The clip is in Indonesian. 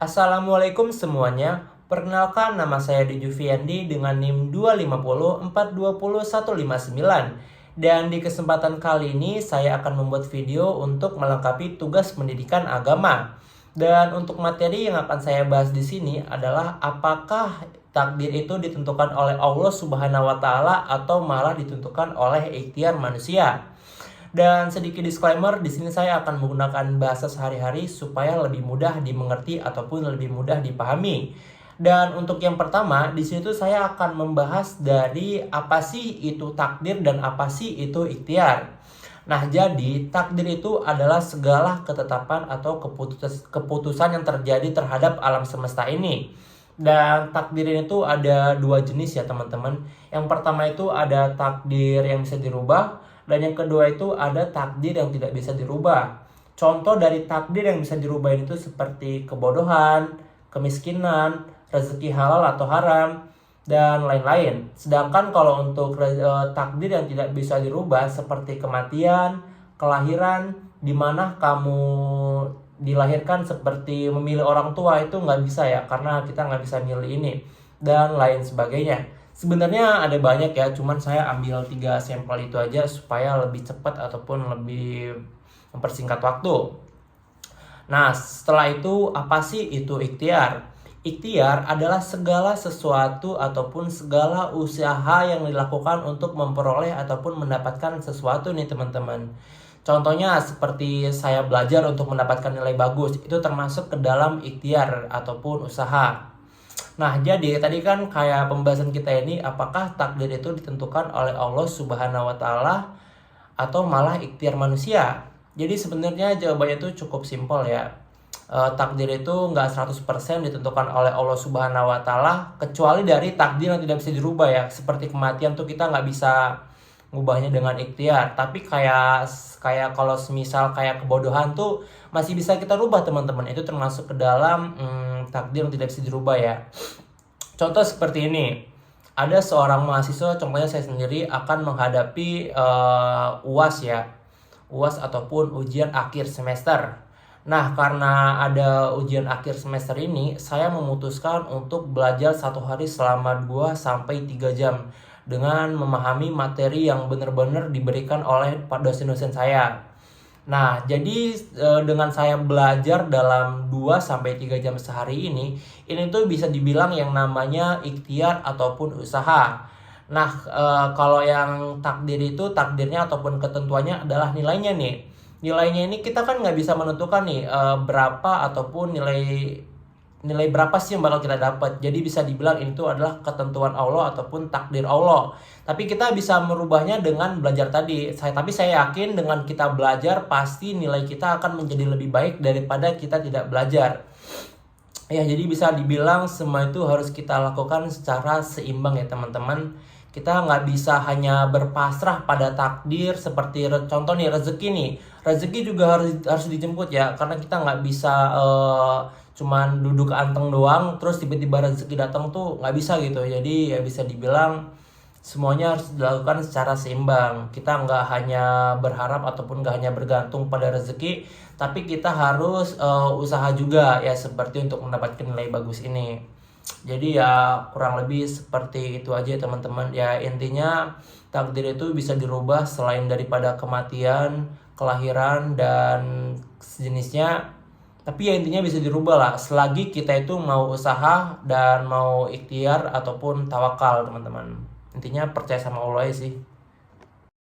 Assalamualaikum semuanya. Perkenalkan, nama saya Dejuviandi dengan NIM 250420159. Dan di kesempatan kali ini saya akan membuat video untuk melengkapi tugas pendidikan agama. Dan untuk materi yang akan saya bahas di sini adalah apakah takdir itu ditentukan oleh Allah Subhanahu wa taala atau malah ditentukan oleh ikhtiar manusia. Dan sedikit disclaimer, di sini saya akan menggunakan bahasa sehari-hari supaya lebih mudah dimengerti ataupun lebih mudah dipahami. Dan untuk yang pertama, di sini tuh saya akan membahas dari apa sih itu takdir dan apa sih itu ikhtiar. Nah, jadi takdir itu adalah segala ketetapan atau keputusan yang terjadi terhadap alam semesta ini. Dan takdir ini tuh ada dua jenis ya teman-teman. Yang pertama itu ada takdir yang bisa dirubah, dan yang kedua itu ada takdir yang tidak bisa dirubah. Contoh dari takdir yang bisa dirubah itu seperti kebodohan, kemiskinan, rezeki halal atau haram, dan lain-lain. Sedangkan kalau untuk takdir yang tidak bisa dirubah seperti kematian, kelahiran, di mana kamu dilahirkan seperti memilih orang tua itu nggak bisa ya, karena kita nggak bisa milih ini, dan lain sebagainya. Sebenarnya ada banyak ya, cuman saya ambil 3 sampel itu aja supaya lebih cepat ataupun lebih mempersingkat waktu. Nah, setelah itu apa sih itu ikhtiar? Ikhtiar adalah segala sesuatu ataupun segala usaha yang dilakukan untuk memperoleh ataupun mendapatkan sesuatu nih teman-teman. Contohnya seperti saya belajar untuk mendapatkan nilai bagus, itu termasuk ke dalam ikhtiar ataupun usaha. Nah, jadi tadi kan kayak pembahasan kita ini, apakah takdir itu ditentukan oleh Allah Subhanahu wa taala atau malah ikhtiar manusia? Jadi sebenarnya jawabannya itu cukup simpel ya. Takdir itu nggak 100% ditentukan oleh Allah Subhanahu wa taala, kecuali dari takdir yang tidak bisa dirubah ya. Seperti kematian tuh kita nggak bisa ngubahnya dengan ikhtiar. Tapi kayak kalau semisal kayak kebodohan tuh masih bisa kita rubah teman-teman. Itu termasuk ke dalam takdir yang tidak bisa dirubah ya. Contoh seperti ini. Ada seorang mahasiswa, contohnya saya sendiri, akan menghadapi UAS ya. UAS ataupun ujian akhir semester. Nah, karena ada ujian akhir semester ini, saya memutuskan untuk belajar 1 hari selama 2-3 jam dengan memahami materi yang benar-benar diberikan oleh dosen-dosen saya. Nah, jadi dengan saya belajar dalam 2-3 jam sehari ini tuh bisa dibilang yang namanya ikhtiar ataupun usaha. Nah, kalau yang takdir itu takdirnya ataupun ketentuannya adalah nilainya nih. Nilainya ini kita kan nggak bisa menentukan nih berapa ataupun nilai berapa sih yang bakal kita dapat. Jadi bisa dibilang itu adalah ketentuan Allah ataupun takdir Allah. Tapi kita bisa merubahnya dengan belajar tadi. Tapi saya yakin dengan kita belajar pasti nilai kita akan menjadi lebih baik daripada kita tidak belajar. Ya, jadi bisa dibilang semua itu harus kita lakukan secara seimbang ya teman-teman. Kita nggak bisa hanya berpasrah pada takdir, seperti contoh nih rezeki nih. Rezeki juga harus dijemput ya, karena kita nggak bisa cuman duduk anteng doang terus tiba-tiba rezeki datang tuh nggak bisa gitu. Jadi ya bisa dibilang semuanya harus dilakukan secara seimbang. Kita nggak hanya berharap ataupun nggak hanya bergantung pada rezeki, tapi kita harus usaha juga ya, seperti untuk mendapatkan nilai bagus ini. Jadi ya kurang lebih seperti itu aja teman-teman. Ya intinya takdir itu bisa dirubah selain daripada kematian, kelahiran, dan sejenisnya. Tapi ya intinya bisa dirubah lah, selagi kita itu mau usaha dan mau ikhtiar ataupun tawakal teman-teman. Intinya percaya sama Allah aja sih.